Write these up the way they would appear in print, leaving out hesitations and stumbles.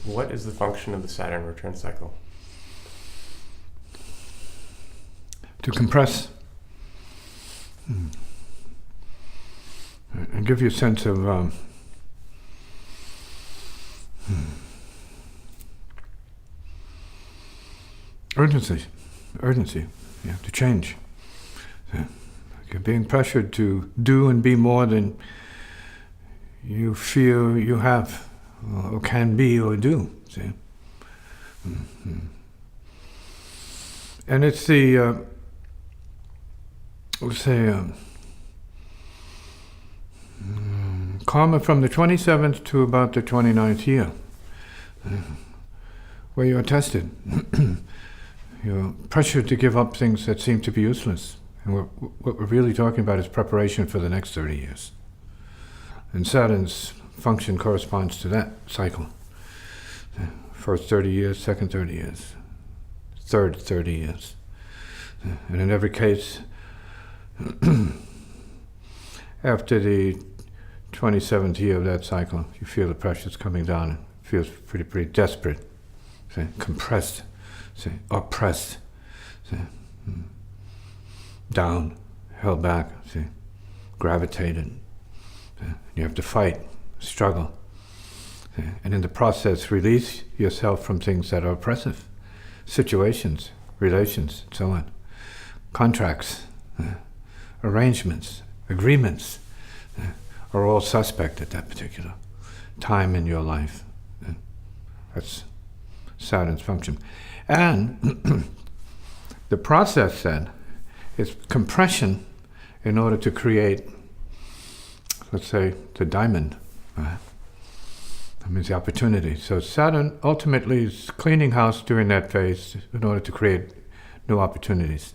What is the function of the Saturn return cycle? To compress and give you a sense of urgency, to change. You're being pressured to do and be more than you feel you have, or can be, or do. See, and it's the let's say karma from the 27th to about the 29th year, where you're tested. You're pressured to give up things that seem to be useless. And what we're really talking about is preparation for the next 30 years. And Saturn's function corresponds to that cycle. First 30 years, second 30 years, third 30 years. And in every case, after the 27th year of that cycle, you feel the pressure's coming down. It feels pretty desperate, compressed, oppressed, down, held back, gravitated. You have to fight, struggle, and in the process release yourself from things that are oppressive, situations, relations, and so on, contracts, arrangements, agreements, are all suspect at that particular time in your life. That's Saturn's function. And the process then is compression in order to create, let's say, the diamond. That means the opportunity. So Saturn ultimately is cleaning house during that phase in order to create new opportunities.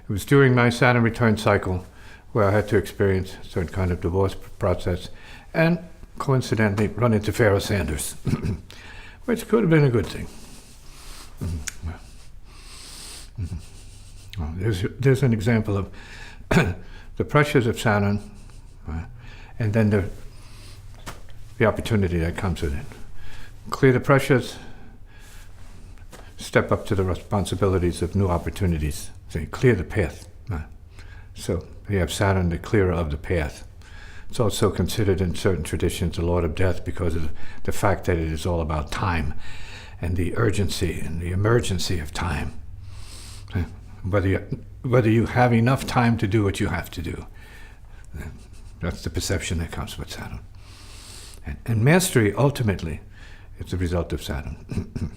It was during my Saturn return cycle where I had to experience a certain kind of divorce process and coincidentally run into Pharaoh Sanders, which could have been a good thing. Well, there's an example of the pressures of Saturn, and then the opportunity that comes with it. Clear the pressures, step up to the responsibilities of new opportunities. So clear the path. So you have Saturn, the clearer of the path. It's also considered in certain traditions the Lord of Death because of the fact that it is all about time and the urgency and the emergency of time. Whether you have enough time to do what you have to do. That's the perception that comes with Saturn. And mastery, ultimately, is the result of Saturn.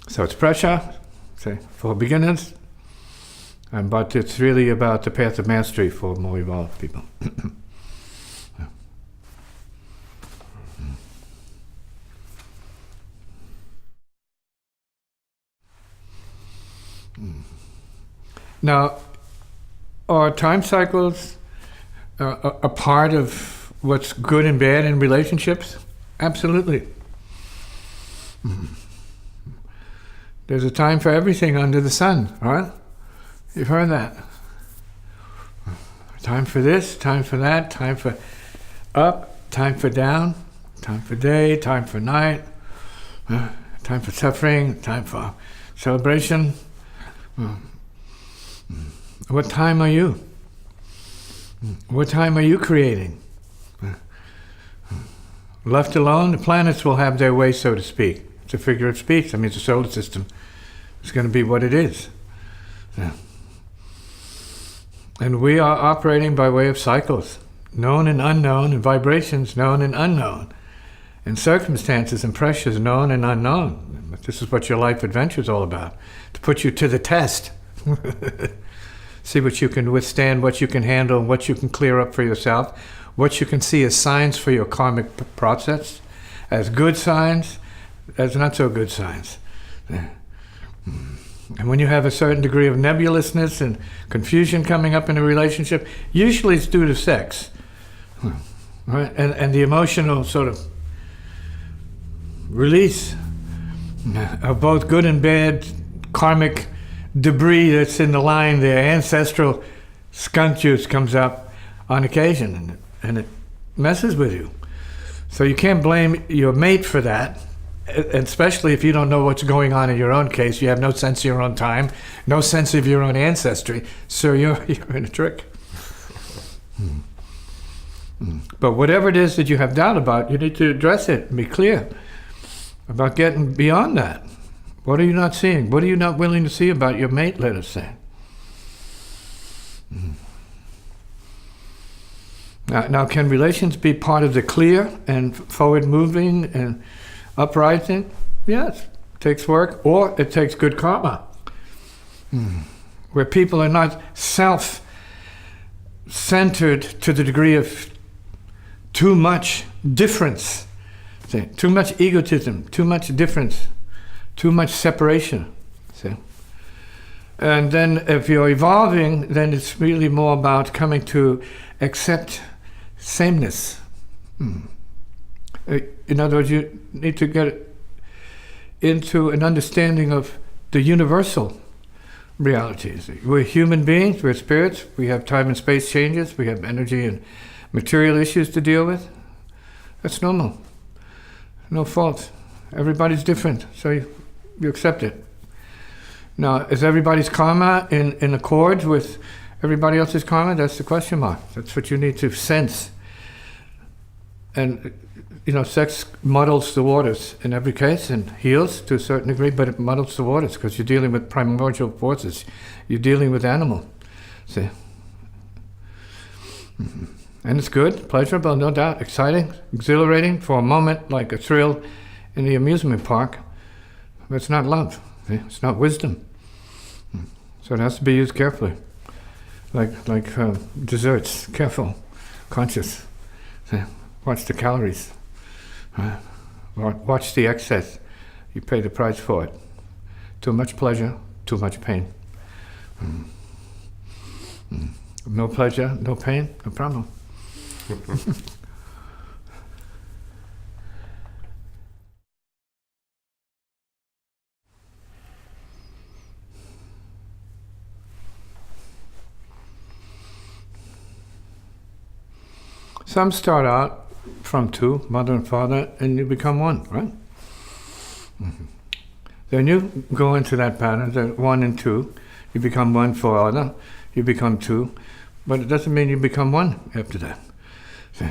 So it's pressure, for beginners, but it's really about the path of mastery for more evolved people. Now, are time cycles a part of what's good and bad in relationships? Absolutely. There's a time for everything under the sun, right? You've heard that. Time for this, time for that, time for up, time for down, time for day, time for night, time for suffering, time for celebration. What time are you? What time are you creating? Left alone, the planets will have their way, so to speak. It's a figure of speech. That means the solar system is going to be what it is. And we are operating by way of cycles, known and unknown, and vibrations known and unknown, and circumstances and pressures known and unknown. But this is what your life adventure is all about, to put you to the test. See what you can withstand, what you can handle, what you can clear up for yourself, what you can see as signs for your karmic process, as good signs, as not so good signs. And when you have a certain degree of nebulousness and confusion coming up in a relationship, usually it's due to sex, right? And the emotional sort of release of both good and bad karmic debris that's in the line there. Ancestral skunk juice comes up on occasion, and it messes with you. So you can't blame your mate for that, especially if you don't know what's going on in your own case. You have no sense of your own time, no sense of your own ancestry, so you're in a trick. But whatever it is that you have doubt about, you need to address it and be clear about getting beyond that. What are you not seeing? What are you not willing to see about your mate, let us say? Now, can relations be part of the clear and forward-moving and uprising? Yes, it takes work, or it takes good karma. Where people are not self-centered to the degree of too much difference, too much egotism, too much difference, too much separation. See? And then if you're evolving, then it's really more about coming to accept sameness. In other words, you need to get into an understanding of the universal realities. We're human beings, we're spirits, we have time and space changes, we have energy and material issues to deal with. That's normal. No fault. Everybody's different, so you accept it. Now, is everybody's karma in accord with everybody else's karma? That's the question mark. That's what you need to sense. And, sex muddles the waters in every case and heals to a certain degree, but it muddles the waters because you're dealing with primordial forces. You're dealing with animal. See? And it's good, pleasurable, no doubt, exciting, exhilarating for a moment, like a thrill in the amusement park. But it's not love. See? It's not wisdom. So it has to be used carefully. Like desserts, careful, conscious. See? Watch the calories. Watch the excess. You pay the price for it. Too much pleasure, too much pain. No pleasure, no pain, no problem. Some start out from two, mother and father, and you become one, right? Then you go into that pattern, the one and two. You become one for other, you become two, but it doesn't mean you become one after that. See?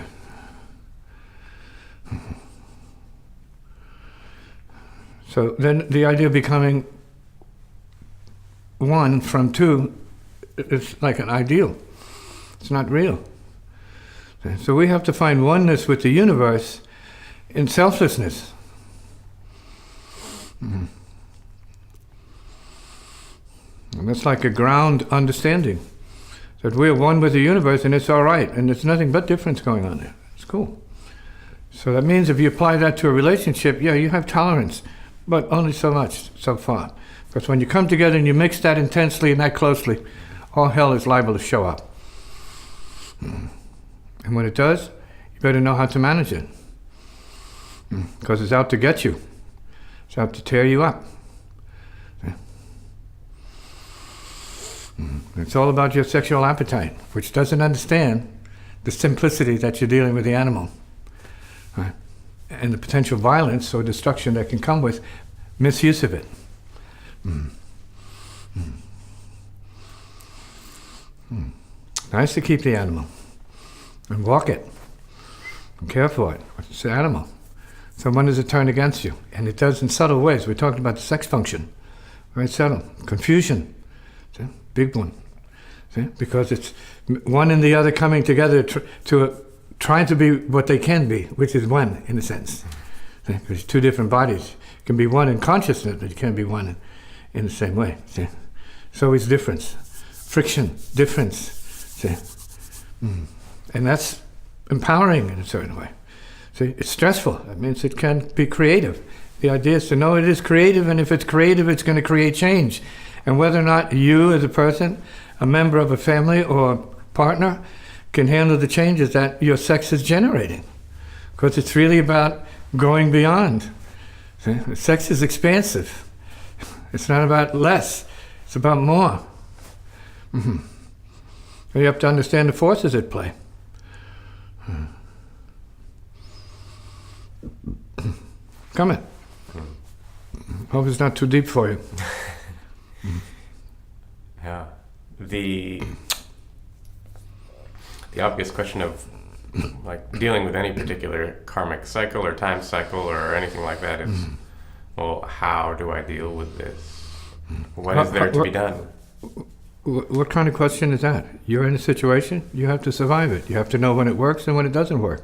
So then the idea of becoming one from two is like an ideal. It's not real. So we have to find oneness with the universe in selflessness. And that's like a ground understanding that we're one with the universe and it's all right and there's nothing but difference going on there. It's cool. So that means if you apply that to a relationship, yeah, you have tolerance, but only so much, so far. Because when you come together and you mix that intensely and that closely, all hell is liable to show up. And when it does, you better know how to manage it. Because it's out to get you. It's out to tear you up. It's all about your sexual appetite, which doesn't understand the simplicity that you're dealing with the animal. Right? And the potential violence or destruction that can come with misuse of it. Nice to keep the animal. And walk it. And care for it. It's an animal. So when does it turn against you? And it does in subtle ways. We're talking about the sex function. Very subtle. Confusion. See? Big one. See? Because it's one and the other coming together trying to be what they can be, which is one in a sense. See? Because two different bodies. You can be one in consciousness, but you can't be one in the same way. See? So it's difference. Friction. Difference. See? And that's empowering in a certain way. See, it's stressful. That means it can be creative. The idea is to know it is creative, and if it's creative, it's going to create change. And whether or not you as a person, a member of a family or partner, can handle the changes that your sex is generating. Because it's really about going beyond. See? Sex is expansive. It's not about less. It's about more. You have to understand the forces at play. Come in. Hope it's not too deep for you. Yeah. The obvious question of like dealing with any particular karmic cycle or time cycle or anything like that is, well, how do I deal with this? What is there to be done? What kind of question is that? You're in a situation, you have to survive it. You have to know when it works and when it doesn't work.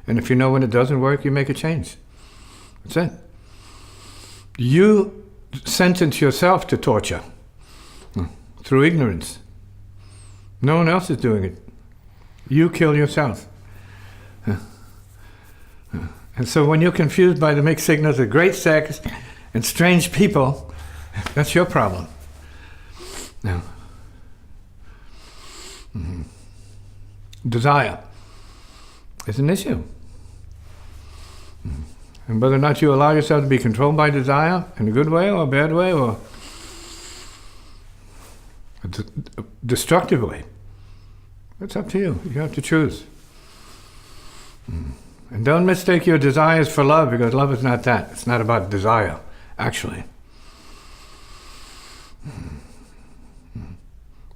And if you know when it doesn't work, you make a change. That's it. You sentence yourself to torture through ignorance. No one else is doing it. You kill yourself. And so when you're confused by the mixed signals of great sex and strange people, that's your problem. Now, desire is an issue. And whether or not you allow yourself to be controlled by desire in a good way or a bad way or a destructive way, it's up to you. You have to choose. And don't mistake your desires for love, because love is not that. It's not about desire, actually.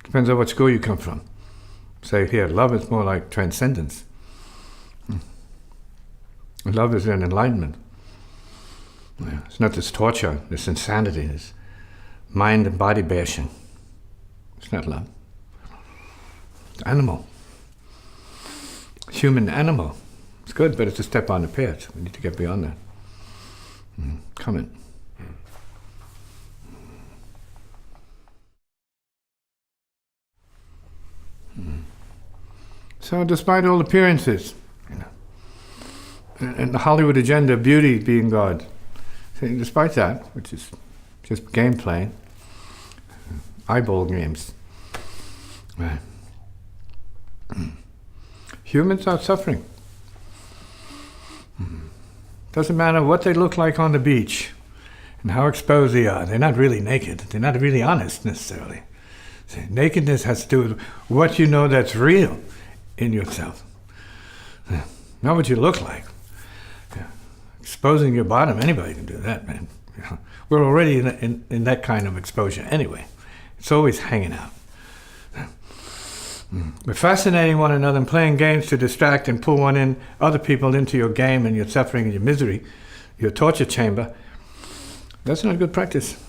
Depends on what school you come from. Say here, love is more like transcendence. Love is an enlightenment. It's not this torture, this insanity, this mind and body bashing. It's not love. It's animal. Human animal. It's good, but it's a step on the path. We need to get beyond that. Come in. So despite all appearances, and the Hollywood agenda of beauty being God, despite that, which is just game playing, eyeball games, right. Humans are suffering. Doesn't matter what they look like on the beach and how exposed they are. They're not really naked. They're not really honest necessarily. See, nakedness has to do with what you know that's real in yourself. Not what you look like. Exposing your bottom, anybody can do that, man. We're already in that kind of exposure anyway. It's always hanging out. We're fascinating one another and playing games to distract and pull other people into your game and your suffering and your misery, your torture chamber. That's not good practice.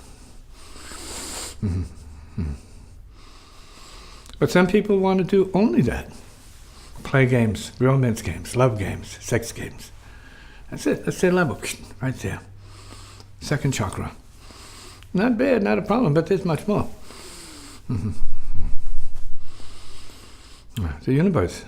But some people want to do only that. Play games, romance games, love games, sex games. That's it. That's their level, right there. Second chakra. Not bad, not a problem, but there's much more. The universe.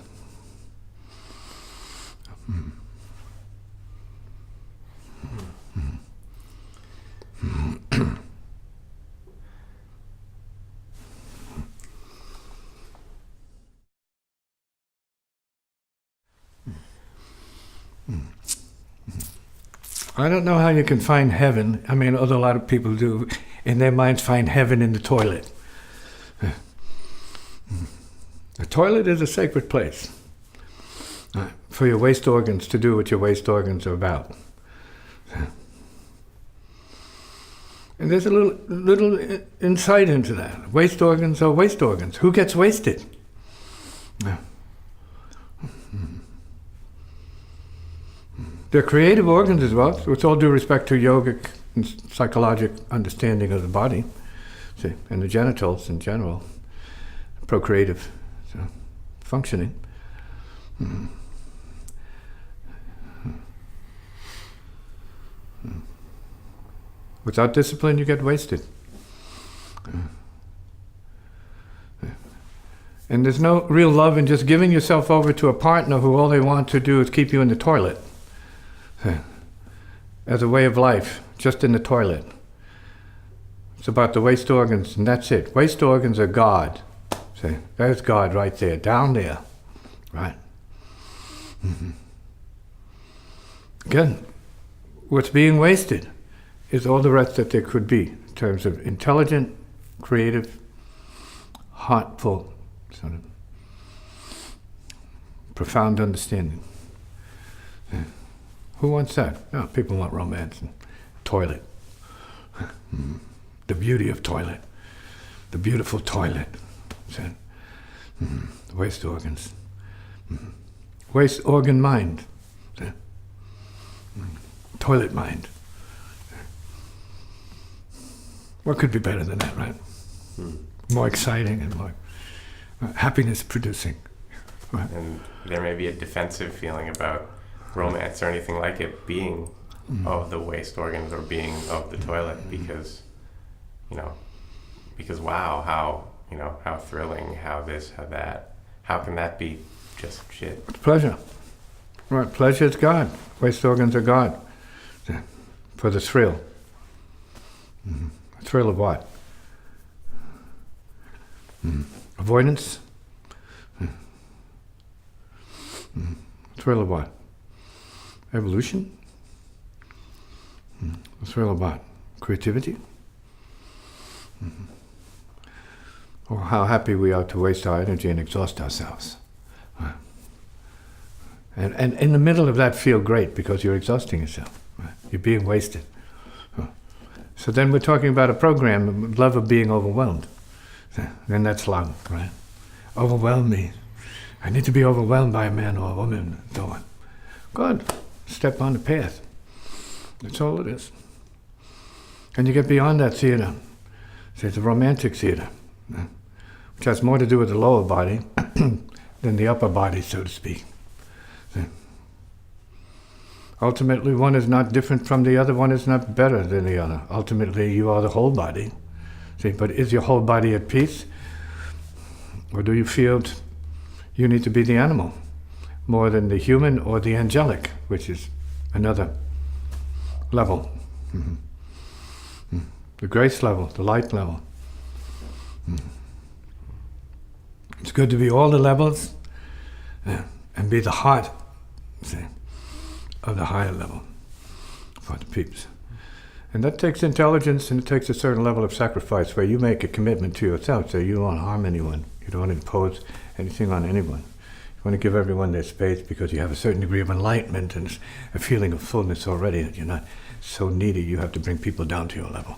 I don't know how you can find heaven. I mean, although a lot of people do, in their minds find heaven in the toilet. The toilet is a sacred place for your waste organs to do what your waste organs are about. And there's a little insight into that. Waste organs are waste organs. Who gets wasted? They're creative organs as well, with all due respect to yogic and psychologic understanding of the body, see, and the genitals in general, procreative functioning. Without discipline, you get wasted. And there's no real love in just giving yourself over to a partner who all they want to do is keep you in the toilet. As a way of life, just in the toilet. It's about the waste organs, and that's it. Waste organs are God. See, there's God right there, down there, right? Again, what's being wasted is all the rest that there could be in terms of intelligent, creative, heartful, sort of profound understanding. Who wants that? No, people want romance and toilet. The beauty of toilet. The beautiful toilet. Said, waste organs. Waste organ mind. Said, toilet mind. What could be better than that, right? More exciting and more happiness producing. Right. And there may be a defensive feeling about romance or anything like it being of the waste organs or being of the toilet because, wow, how thrilling, how this, how that. How can that be just shit? It's pleasure. Right, pleasure is God. Waste organs are God. For the thrill. Thrill of what? Avoidance? Thrill of what? Evolution? Thrill of what? Creativity? Or how happy we are to waste our energy and exhaust ourselves. And in the middle of that, feel great because you're exhausting yourself. Right? You're being wasted. So then we're talking about a program, love of being overwhelmed. Then that's love, right? Overwhelm me. I need to be overwhelmed by a man or a woman, and so on. Good. Step on the path. That's all it is. And you get beyond that theater. So it's a romantic theater, which has more to do with the lower body than the upper body, so to speak. Ultimately, one is not different from the other, one is not better than the other. Ultimately, you are the whole body. See, but is your whole body at peace? Or do you feel you need to be the animal more than the human or the angelic, which is another level? The grace level, the light level. It's good to be all the levels and be the heart, see, of the higher level for the peeps. And that takes intelligence and it takes a certain level of sacrifice where you make a commitment to yourself, so you don't want to harm anyone. You don't want to impose anything on anyone. You want to give everyone their space because you have a certain degree of enlightenment and a feeling of fullness already that you're not so needy you have to bring people down to your level.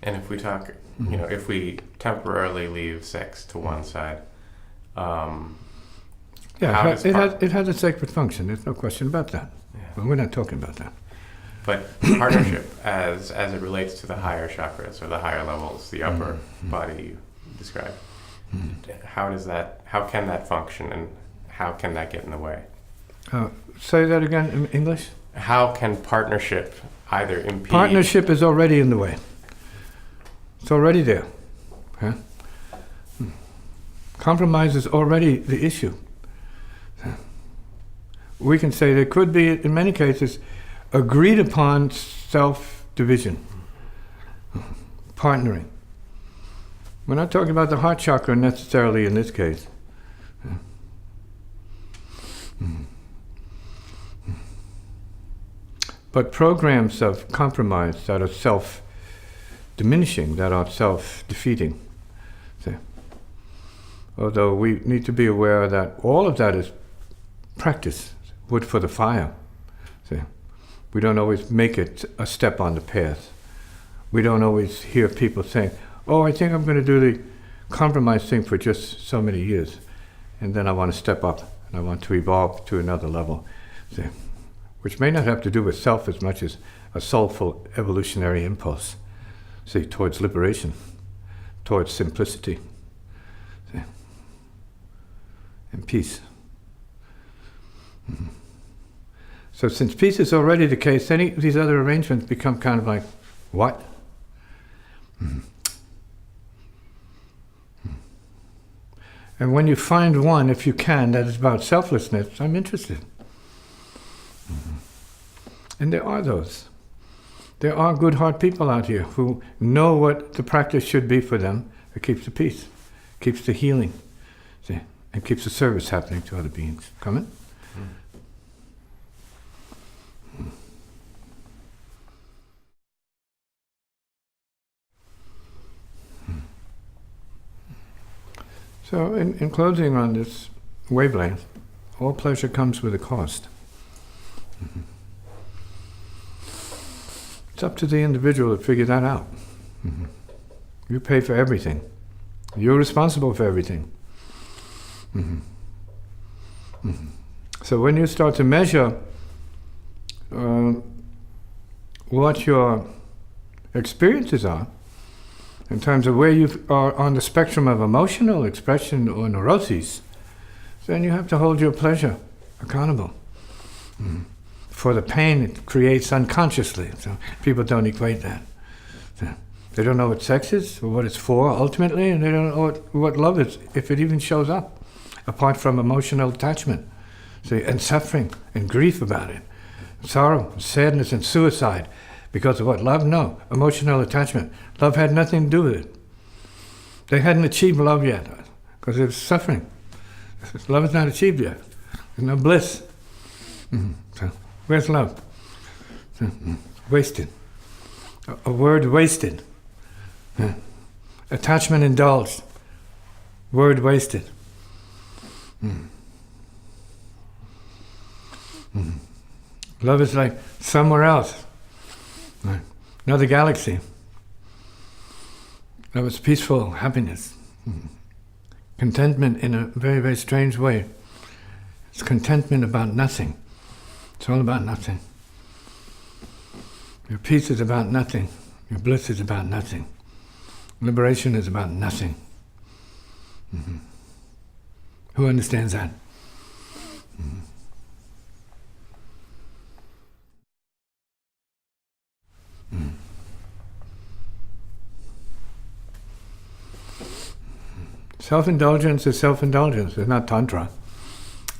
And if we talk, if we temporarily leave sex to one side, it has a sacred function. There's no question about that. Yeah. But we're not talking about that. But partnership, as it relates to the higher chakras or the higher levels, the upper body you described, how can that function, and how can that get in the way? Say that again in English. How can partnership either impede? Partnership is already in the way. It's already there. Huh? Compromise is already the issue. We can say there could be, in many cases, agreed upon self-division, partnering. We're not talking about the heart chakra necessarily in this case. But programs of compromise that are self-diminishing, that are self-defeating. See? Although we need to be aware that all of that is practice, wood for the fire. See? We don't always make it a step on the path. We don't always hear people saying, oh, I think I'm going to do the compromise thing for just so many years, and then I want to step up, and I want to evolve to another level. See? Which may not have to do with self as much as a soulful evolutionary impulse, see, towards liberation, towards simplicity, see, and peace. So since peace is already the case, any of these other arrangements become kind of like, what? And when you find one, if you can, that is about selflessness, I'm interested. And there are those. There are good heart people out here who know what the practice should be for them. It keeps the peace, keeps the healing, see, and keeps the service happening to other beings. Come in? So in closing on this wavelength, all pleasure comes with a cost. It's up to the individual to figure that out. You pay for everything. You're responsible for everything. So when you start to measure what your experiences are, in terms of where you are on the spectrum of emotional expression or neuroses, then you have to hold your pleasure accountable for the pain it creates unconsciously. So people don't equate that. So they don't know what sex is or what it's for ultimately, and they don't know what love is, if it even shows up, apart from emotional attachment. See, and suffering and grief about it, sorrow, sadness, and suicide. Because of what? Love? No. Emotional attachment. Love had nothing to do with it. They hadn't achieved love yet, because it was suffering. Love is not achieved yet. There's no bliss. So, where's love? Wasted. A word wasted. Attachment indulged. Word wasted. Love is like somewhere else. Another galaxy. Love is peaceful happiness. Contentment in a very, very strange way. It's contentment about nothing. It's all about nothing. Your peace is about nothing. Your bliss is about nothing. Liberation is about nothing. Who understands that? Self-indulgence is self-indulgence. It's not Tantra.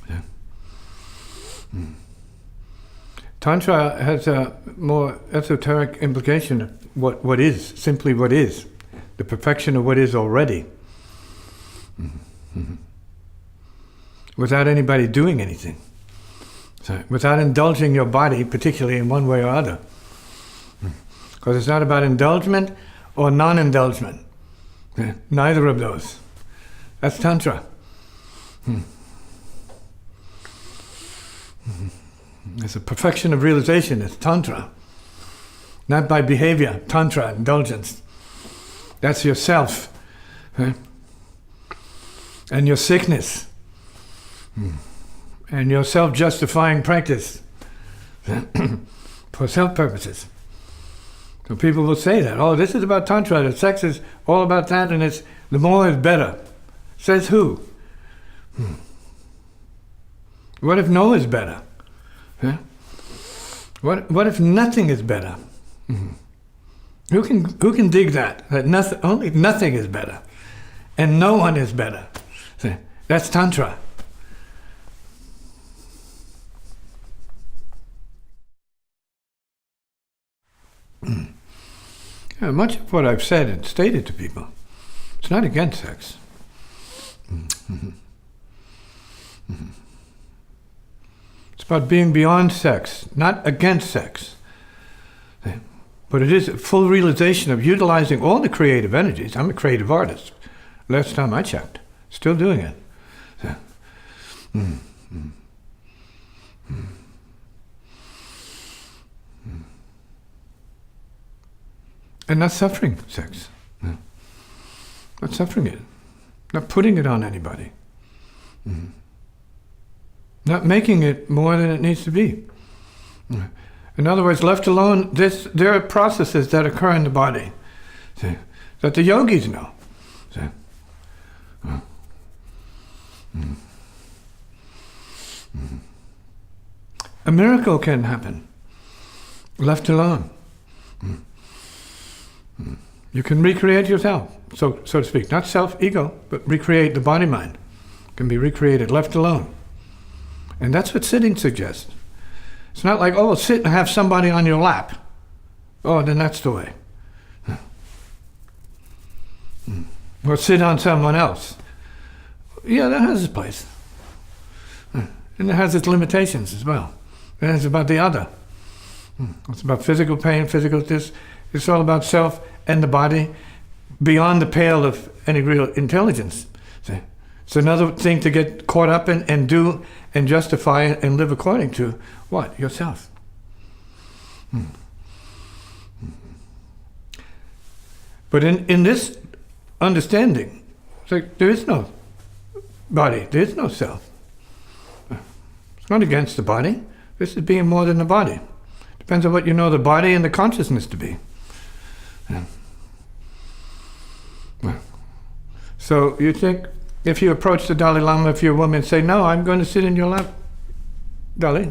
Yeah. Tantra has a more esoteric implication of what is, simply what is. The perfection of what is already. Without anybody doing anything. So, without indulging your body, particularly in one way or other. Because it's not about indulgement or non-indulgement. Neither of those. That's Tantra. It's a perfection of realization. It's Tantra. Not by behavior. Tantra, indulgence. That's yourself. And your sickness. And your self-justifying practice. For self-purposes. So people will say that, oh, this is about Tantra, the sex is all about that, and it's the more is better. Says who? What if no is better? What if nothing is better? Who can dig that? That nothing, only nothing is better, and no one is better. See, that's Tantra. Much of what I've said and stated to people, it's not against sex. It's about being beyond sex, not against sex. But it is a full realization of utilizing all the creative energies. I'm a creative artist. Last time I checked. Still doing it. And not suffering sex. Not suffering it. Not putting it on anybody. Not making it more than it needs to be. In other words, left alone, there are processes that occur in the body that the yogis know. A miracle can happen, left alone. You can recreate yourself, so to speak. Not self-ego, but recreate the body-mind. Can be recreated left alone. And that's what sitting suggests. It's not like, oh, sit and have somebody on your lap. Oh, then that's the way. Or sit on someone else. Yeah, that has its place. And it has its limitations as well. And it's about the other. It's about physical pain, physical this. It's all about self and the body beyond the pale of any real intelligence. See? It's another thing to get caught up in and do and justify and live according to what? Yourself. But in this understanding, it's like there is no body, there is no self. It's not against the body. This is being more than the body. Depends on what you know the body and the consciousness to be. Yeah. So you think if you approach the Dalai Lama, if you're a woman, say, no, I'm going to sit in your lap, Dalai,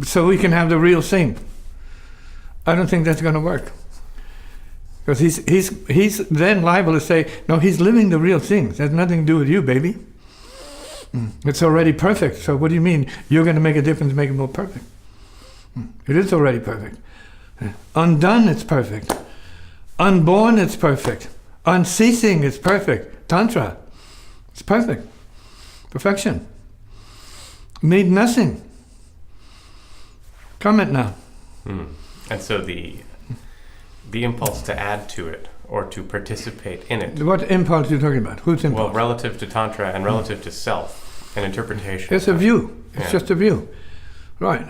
so we can have the real thing. I don't think that's going to work. Because he's then liable to say, no, he's living the real thing. It has nothing to do with you, baby. It's already perfect. So what do you mean you're going to make a difference, make it more perfect? It is already perfect. Undone, it's perfect. Unborn, it's perfect. Unceasing, it's perfect. Tantra, it's perfect. Perfection. Made nothing. Comment now. And so the impulse to add to it or to participate in it. What impulse are you talking about? Whose impulse? Well, relative to Tantra and relative to self and interpretation. It's a view. It's Yeah. just a view. Right.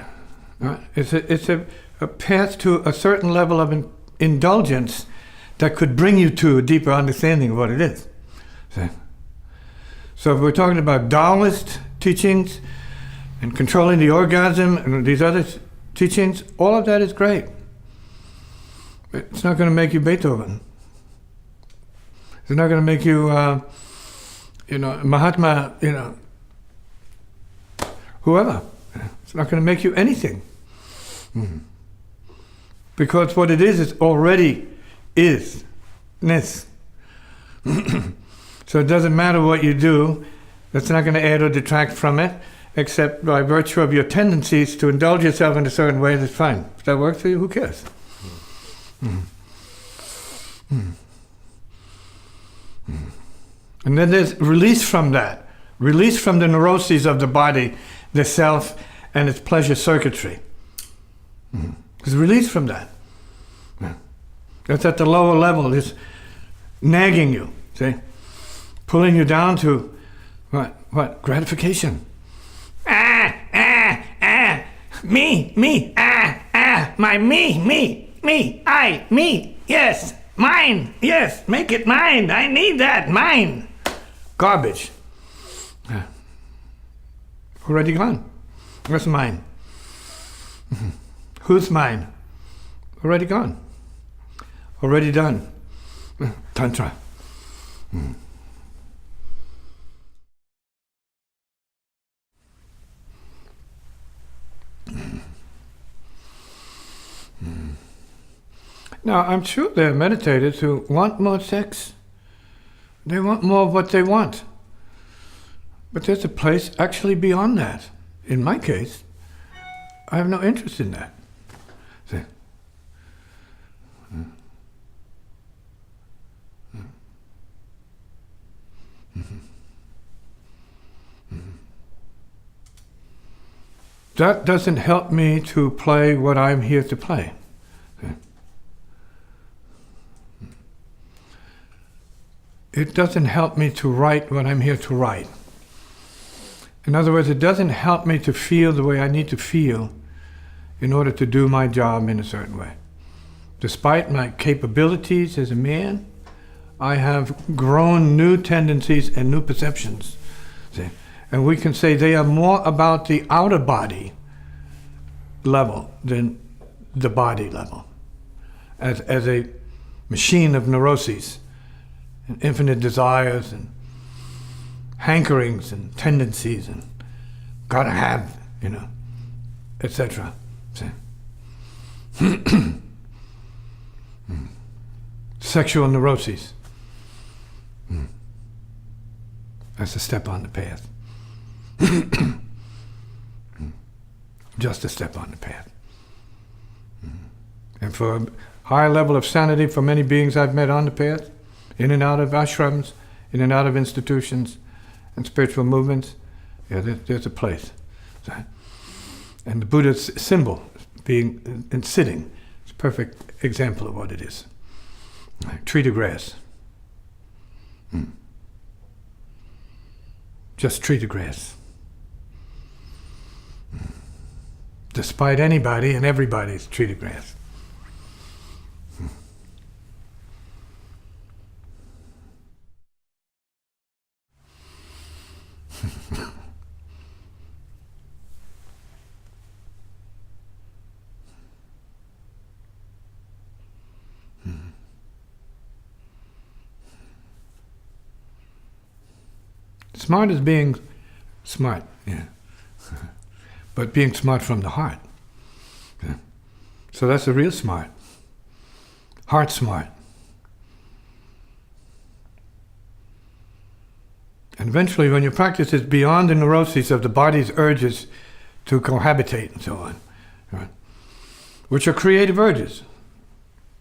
Right. It's a path to a certain level of indulgence that could bring you to a deeper understanding of what it is. See? So if we're talking about Taoist teachings and controlling the orgasm and these other teachings, all of that is great. But it's not going to make you Beethoven. It's not going to make you, Mahatma, whoever. It's not going to make you anything. Because what it is already isness. So it doesn't matter what you do. That's not going to add or detract from it, except by virtue of your tendencies to indulge yourself in a certain way. That's fine. If that works for you, who cares? And then there's release from that. Release from the neuroses of the body, the self, and its pleasure circuitry. There's release from that. That's at the lower level. It's nagging you, see? Pulling you down to what? Gratification. Me, my me, I, me, yes, mine, yes, make it mine, I need that, mine. Garbage. Already gone. Where's mine? Who's mine? Already gone. Already done. Tantra. Now, I'm sure there are meditators who want more sex. They want more of what they want. But there's a place actually beyond that. In my case, I have no interest in that. See? That doesn't help me to play what I'm here to play. It doesn't help me to write what I'm here to write. In other words, it doesn't help me to feel the way I need to feel in order to do my job in a certain way. Despite my capabilities as a man, I have grown new tendencies and new perceptions. See? And we can say they are more about the outer body level than the body level. As a machine of neuroses and infinite desires and hankerings and tendencies and gotta have, etc. Sexual neuroses. That's a step on the path. Just a step on the path. And for a high level of sanity for many beings I've met on the path, in and out of ashrams, in and out of institutions and spiritual movements, there's a place. And the Buddha's symbol, being and sitting, is a perfect example of what it is. Like tree to grass. just tree to grass. Despite anybody and everybody's tree to grass. Smart is being smart, yeah. But being smart from the heart. Yeah. So that's the real smart. Heart smart. And eventually, when your practice is beyond the neuroses of the body's urges to cohabitate and so on, right? Which are creative urges.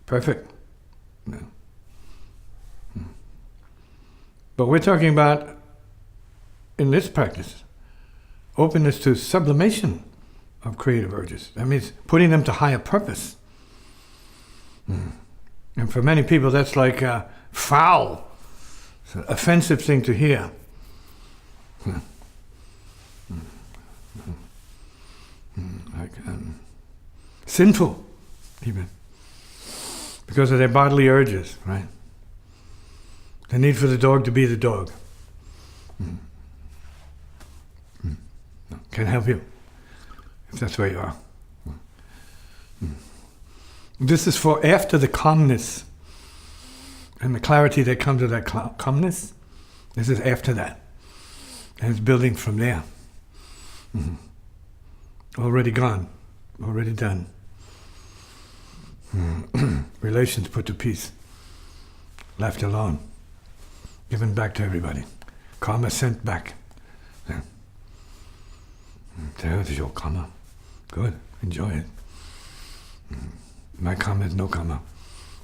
Perfect. Yeah. But we're talking about, in this practice, openness to sublimation of creative urges. That means putting them to higher purpose. And for many people, that's like foul. It's an offensive thing to hear. Like sinful, even. Because of their bodily urges, right? The need for the dog to be the dog. Can help you, if that's where you are. This is for after the calmness and the clarity that comes with that calmness. This is after that. And it's building from there. Already gone, already done. Relations put to peace, left alone, given back to everybody. Karma sent back. Yeah. There's your karma. Good, enjoy it. My karma is no karma.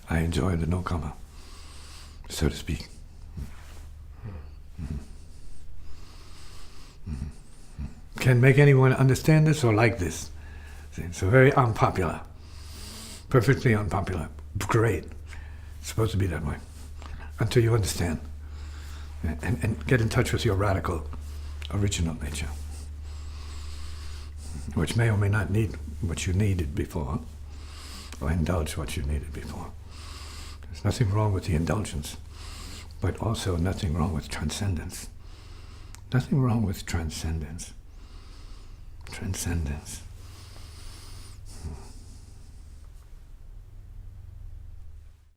I enjoy the no karma, so to speak. Can make anyone understand this or like this. See, so very unpopular. Perfectly unpopular. Great. It's supposed to be that way. Until you understand. And get in touch with your radical, original nature. Which may or may not need what you needed before. Or indulge what you needed before. There's nothing wrong with the indulgence. But also nothing wrong with transcendence. Nothing wrong with transcendence. Transcendence.